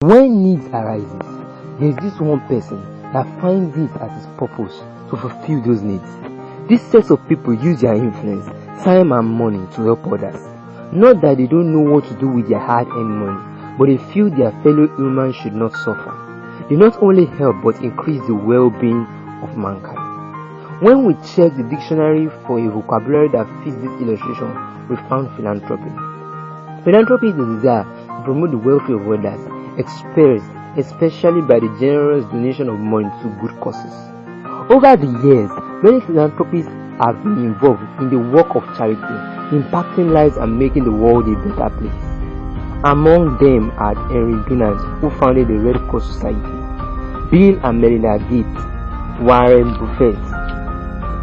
When needs arises, there is this one person that finds it as his purpose to fulfill those needs. This set of people use their influence, time and money to help others. Not that they don't know what to do with their hard-earned money, but they feel their fellow humans should not suffer. They not only help but increase the well-being of mankind. When we check the dictionary for a vocabulary that fits this illustration, we found philanthropy. Philanthropy is the desire to promote the welfare of others, expressed especially by the generous donation of money to good causes. Over the years, many philanthropists have been involved in the work of charity, impacting lives and making the world a better place. Among them are Henry Dunant, who founded the Red Cross Society, Bill and Melinda Gates, Warren Buffett.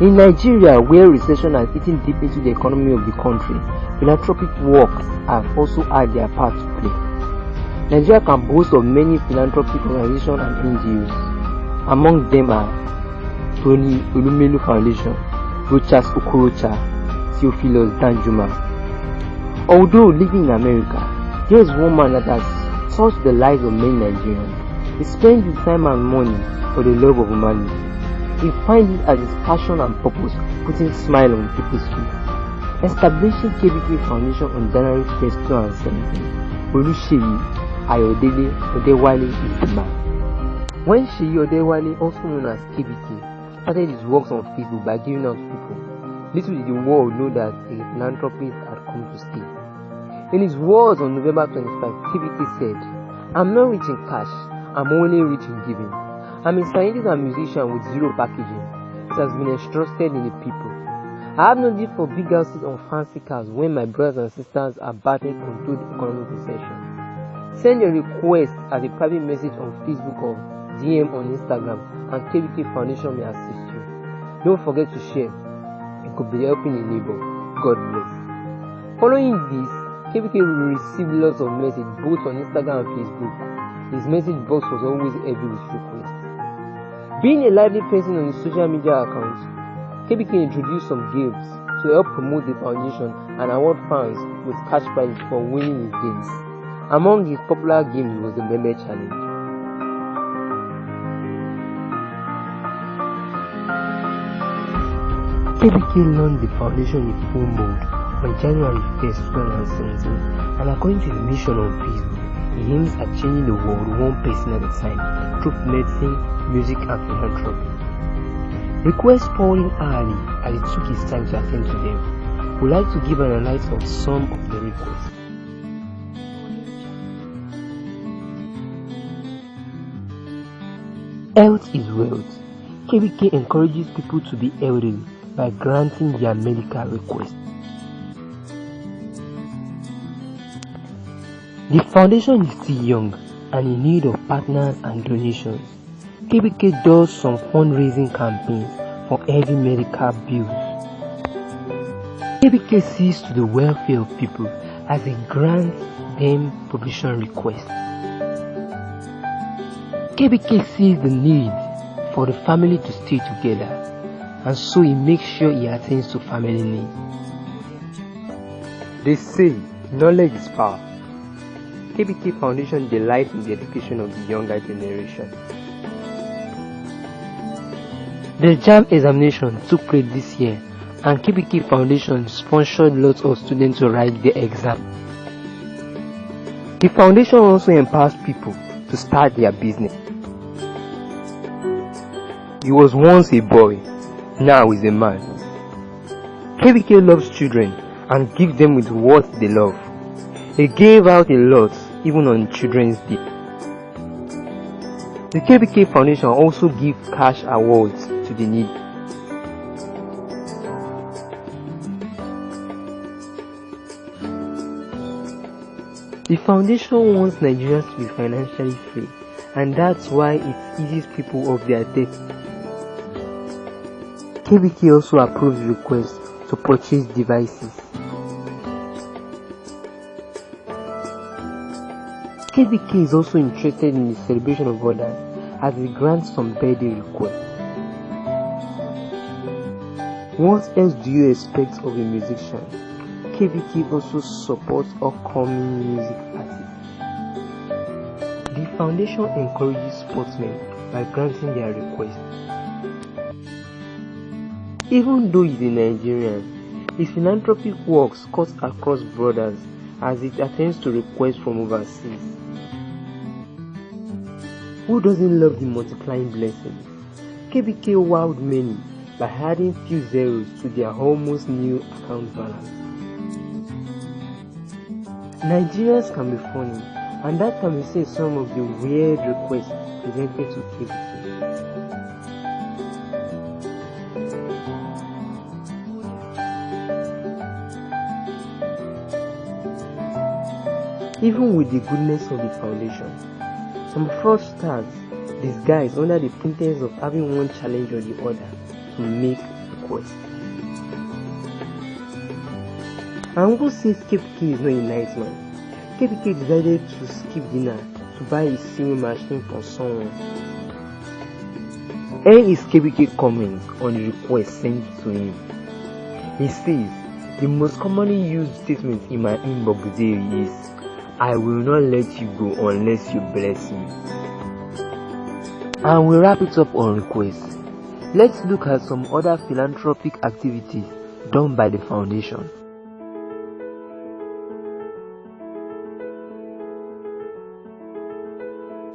In Nigeria, where recession has eaten deep into the economy of the country, philanthropic works have also had their part to play. Nigeria can boast of many philanthropic organizations and NGOs. Among them are Tony Olumelu Foundation, Rochas Okorocha, Theophilus Danjuma. Although living in America, there is one man that has touched the lives of many Nigerians. He spends his time and money for the love of humanity. He finds it as his passion and purpose, putting a smile on people's faces. Establishing KBK Foundation on January 1st, 2017, Oluseyi Ayodele Odewale is the man. When Seyi Odewale, also known as KBK, started his works on Facebook by giving out to people, little did the world know that a philanthropist had come to stay. In his words on November 25, KBK said, "I'm not rich in cash, I'm only rich in giving. I'm a scientist and musician with zero packaging. It has been entrusted in the people. I have no need for big houses or fancy cars when my brothers and sisters are battling through the economic recession. Send your request as a private message on Facebook or DM on Instagram and KBK Foundation may assist you. Don't forget to share. It could be helping a neighbor. God bless." Following this, KBK received lots of messages both on Instagram and Facebook. His message box was always heavy with requests. Being a lively person on his social media accounts, KBK introduced some games to help promote the foundation and award fans with cash prizes for winning his games. Among his popular games was the Meme Challenge. KBK launched the foundation in full mode on January 1st, 2017, and according to the mission on Facebook, he aims at changing the world one person at a time through medicine, music, and philanthropy. Requests poured in early as he took his time to attend to them. We'd like to give an highlight of some of the requests. Health is wealth. KBK encourages people to be elderly by granting their medical requests. The foundation is still young and in need of partners and donations. KBK does some fundraising campaigns for heavy medical bills. KBK sees to the welfare of people as it grants them provision requests. KBK sees the need for the family to stay together, and so he makes sure he attends to family needs. They say knowledge is power. KBK Foundation delights in the education of the younger generation. The JAMB examination took place this year, and KBK Foundation sponsored lots of students to write the exam. The foundation also empowers people to start their business. He was once a boy, now is a man. KBK loves children and gives them with what they love. He gave out a lot even on Children's Day. The KBK Foundation also gives cash awards to the needy. The foundation wants Nigerians to be financially free, and that's why it eases people of their debt. KBK also approves requests to purchase devices. KBK is also interested in the celebration of others as it grants some birthday requests. What else do you expect of a musician? KBK also supports upcoming music artists. The The foundation encourages sportsmen by granting their request. Even though he's a Nigerian, his philanthropic works cut across borders as it attends to requests from overseas. Who doesn't love the multiplying blessing? KBK wowed many by adding few zeros to their almost new account balance. Nigerians can be funny, and that can be seen in some of the weird requests presented to KBK. Even with the goodness of the foundation, some fraudsters disguise under the pretense of having one challenge or the other to make requests. And who says KBK is not a nice man? KBK decided to skip dinner to buy a sewing machine for someone. Here is KBK comments on the request sent to him. He says, the most commonly used statement in my inbox daily is, I will not let you go unless you bless me. And we wrap it up on requests. Let's look at some other philanthropic activities done by the foundation.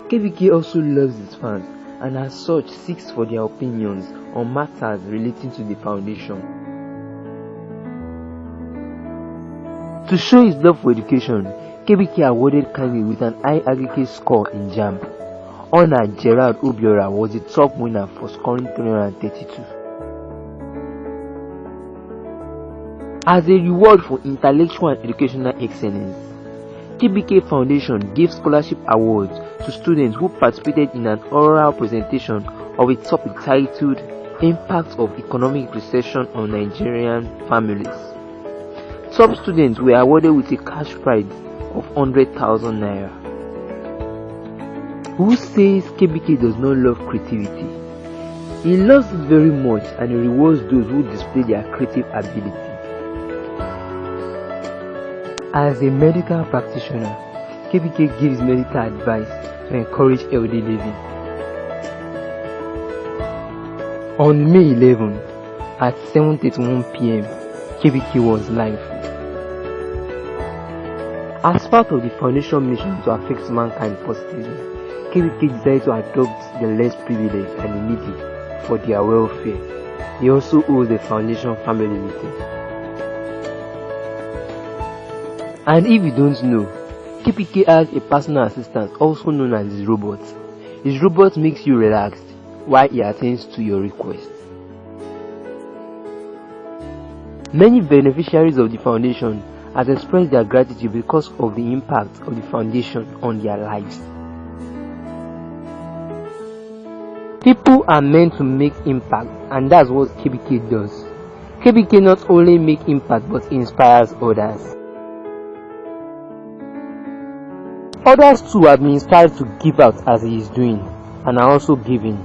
KBK also loves his fans and as such seeks for their opinions on matters relating to the foundation. To show his love for education, KBK awarded Kanye with an high aggregate score in JAMB. Honor Gerald Obiora was the top winner for scoring 332. As a reward for intellectual and educational excellence, KBK Foundation gave scholarship awards to students who participated in an oral presentation of a topic titled Impact of Economic Recession on Nigerian Families. Top students were awarded with a cash prize of 100,000 naira. Who says KBK does not love creativity? He loves it very much and he rewards those who display their creative ability. As a medical practitioner, KBK gives medical advice to encourage healthy living. On May 11 at 7:31 p.m., KBK was live. As part of the foundation mission to affect mankind positively, KBK decided to adopt the less privileged and the needy for their welfare. He also owes the foundation family meeting. And if you don't know, KBK has a personal assistant also known as his robot. His robot makes you relaxed while he attends to your requests. Many beneficiaries of the foundation have expressed their gratitude because of the impact of the foundation on their lives. People are meant to make impact, and that's what KBK does. KBK not only makes impact but inspires others. Others too have been inspired to give out as he is doing and are also giving.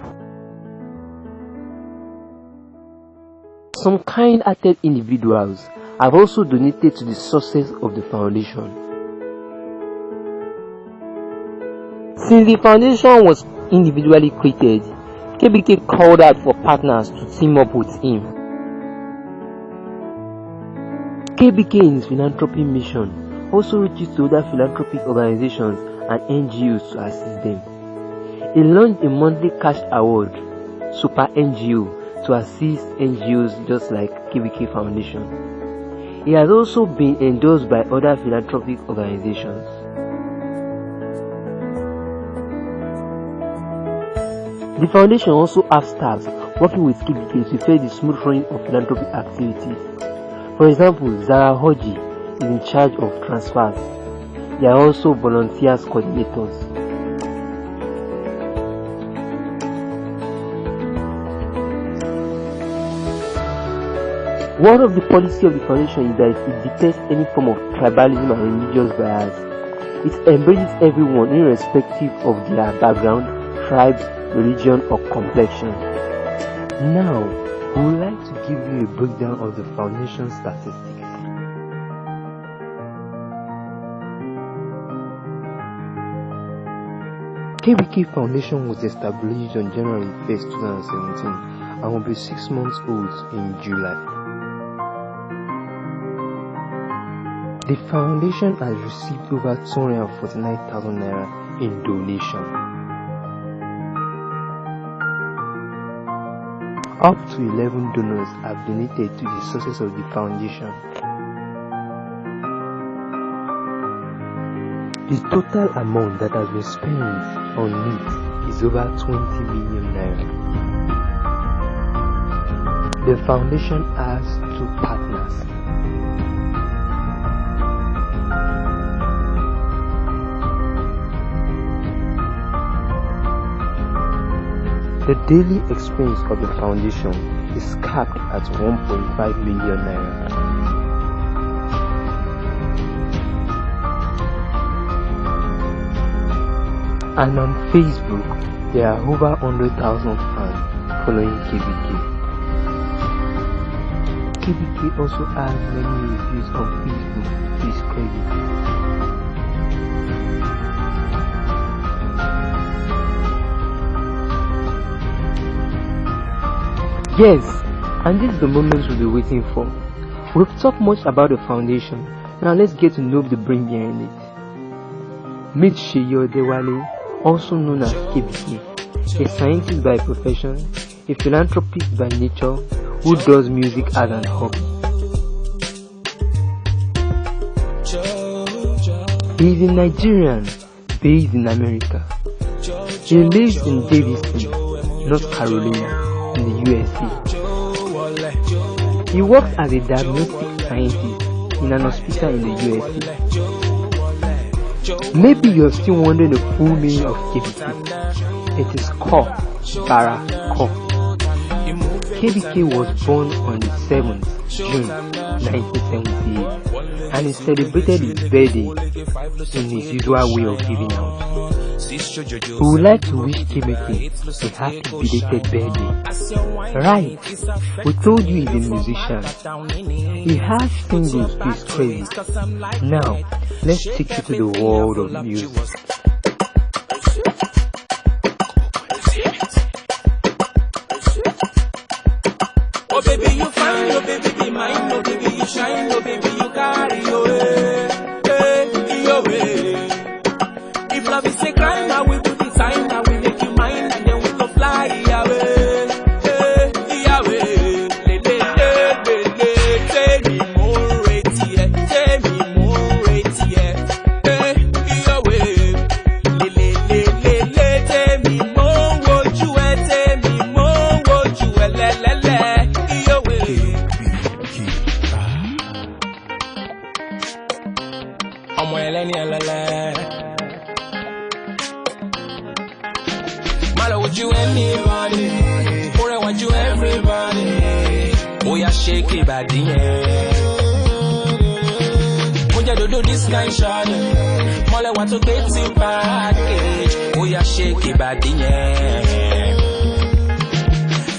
Some kind-hearted individuals have also donated to the success of the foundation. Since the foundation was individually created, KBK called out for partners to team up with him. KBK in his philanthropy mission also reaches to other philanthropic organizations and NGOs to assist them. He launched a monthly cash award, Super NGO, to assist NGOs just like KBK Foundation. He has also been endorsed by other philanthropic organizations. The foundation also has staff working with KBK to ensure the smooth running of philanthropic activities. For example, Zara Hoji is in charge of transfers. There are also volunteers coordinators. One of the policies of the foundation is that it detests any form of tribalism and religious bias. It embraces everyone irrespective of their background, tribe, religion or complexion. Now, we would like to give you a breakdown of the foundation statistics. KBK Foundation was established on January 1st, 2017 and will be 6 months old in July. The foundation has received over 249,000 naira in donation. Up to 11 donors have donated to the success of the foundation. The total amount that has been spent on it is over 20 million naira. The foundation has 2 partners. The daily expense of the foundation is capped at 1.5 million naira. And on Facebook, there are over 100,000 fans following KBK. KBK also has many reviews on Facebook to his credit. Yes, and this is the moment we'll be waiting for. We've talked much about the foundation, now let's get to know the brain behind it. Meet Seyi Odewale, also known as KBK, a scientist by profession, a philanthropist by nature, who does music as an hobby. He is a Nigerian based in America. He lives in Davidson, North Carolina, in the USA. He works as a diagnostic scientist in an hospital in the USA. Maybe you're still wondering the full meaning of KBK. It is Ko Bara Ko. KBK was born on the 7th June 1978 and he celebrated his birthday in his usual way of giving out. We would like to wish KBK a happy belated birthday. Right, we told you he's a musician. He has singles to his credit. Now, let's take you to the world of music. Oh baby you fine, oh baby be mine, oh baby you shine, oh baby you carry your way, your way. If love is a crime, I will do the time, I will make you mine, and then we go fly away, away. Tell me more rate, yeah, tell me more rate, yeah, your way. Tell me more what you are, tell me more what you are, your way. I'm well and Mala, would you anybody? Or I want you everybody. Oh, yeah, shake it, body, yeah. Would you do this kind of shot? Mala, want to get in package. Oh, yeah, shake it, body, yeah.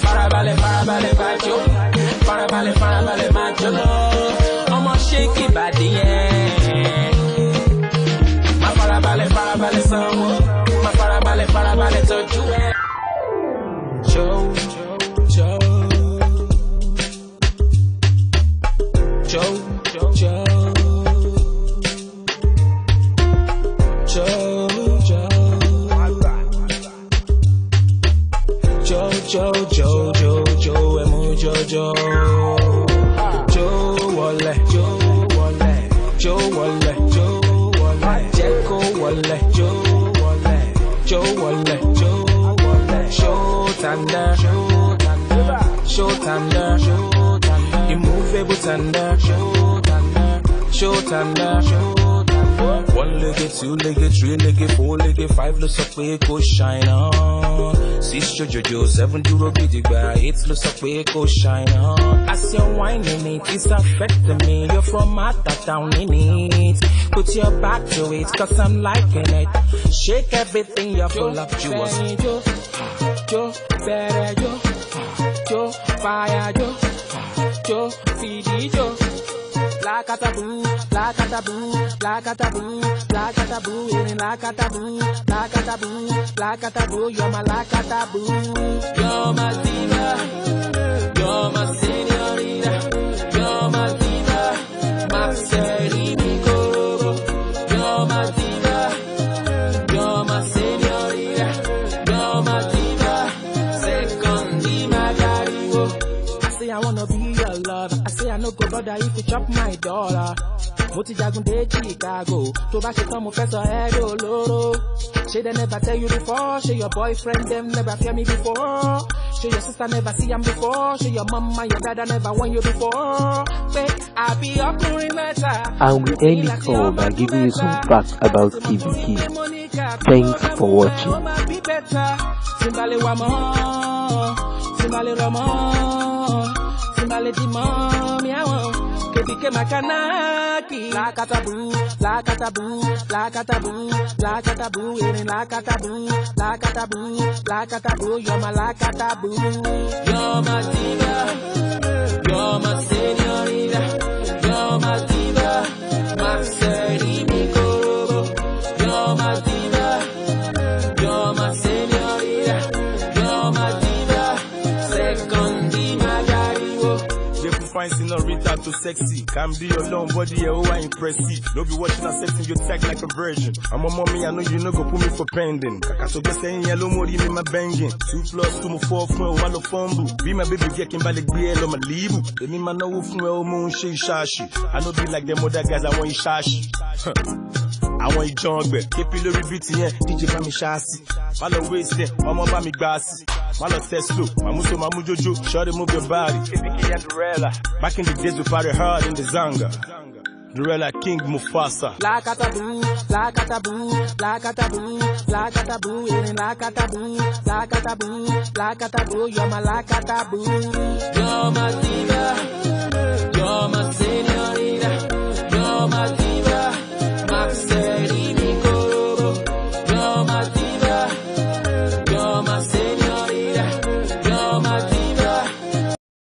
Farabale, macho. Farabale, macho. I'ma shake it, body, yeah. My farabale, someone. My farabale, touch you. Joe. Show tanda, immovable tanda, show tanda. 1-legged, 2-legged, 3-legged, 4-legged, 5 looks up where it go shine on. 6 Jojo, 7 Euro Gidigba, 8 looks up where it go shine on. As you're whining it, it's affecting me. You're from Mata down in it. Put your back to it, cause I'm liking it. Shake everything, you're full of juice. Joe, fire, Joe, fire, Joe, feed Joe. Lakataboo, lakataboo, lakataboo, lakataboo, lakataboo, lakataboo, lakataboo, you're my lakataboo. You're my diva, you're my señorita, you're my diva, Marcelinico. You're my diva, you're my señorita, you're my diva, Secondi Magarigo. I say I wanna be your lover, I say I no go bother if you chop my dollar. Moti jagunde Chicago, to bash it come professor head oloro. She they never tell you before, she your boyfriend them never fear me before. She your sister never see him before, she your mama, your dad never want you before. Wait, I be up doing better. And we end it all by giving you some facts about KBK. Thanks for watching. Simbale wamo, simbale romo, simbale dimo, miawo. KBK makanaki. Lakataboo, lakataboo, lakataboo, lakataboo, lakataboo, lakataboo, lakataboo, you're my lakataboo. You're my diva, you're my señorita, you're my diva, Marcelinico. You're my diva, you're my señorita, you're my diva, Secondi Magarigo. Fine senorita too sexy. Can be your long body, yeah, oh, I impressive. No be watching and sexing you tag like a virgin. I'm a mommy, I know you no go put me for pending. Kaka so best saying yellow more me my banging. 2 plus 2 more 4 from one of fumble. Be my baby getting by the grill on my libu. They mean my no from well moon she shashi. I know be like them other guys, I want you shashi. I want you jungle. Keep you Louis Vuitton, DJ Bami Shasi. Follow wasting, mama Bami Gbasi. Malo Tesla, Mamuso Mamujojo, shorty move your body. KBK and Durella. Back in the days we party hard in the Zanga. Durella King Mufasa. Lakataboo, lakataboo, lakataboo, lakataboo, lakataboo, lakataboo, lakataboo, you're my lakataboo. You're my diva.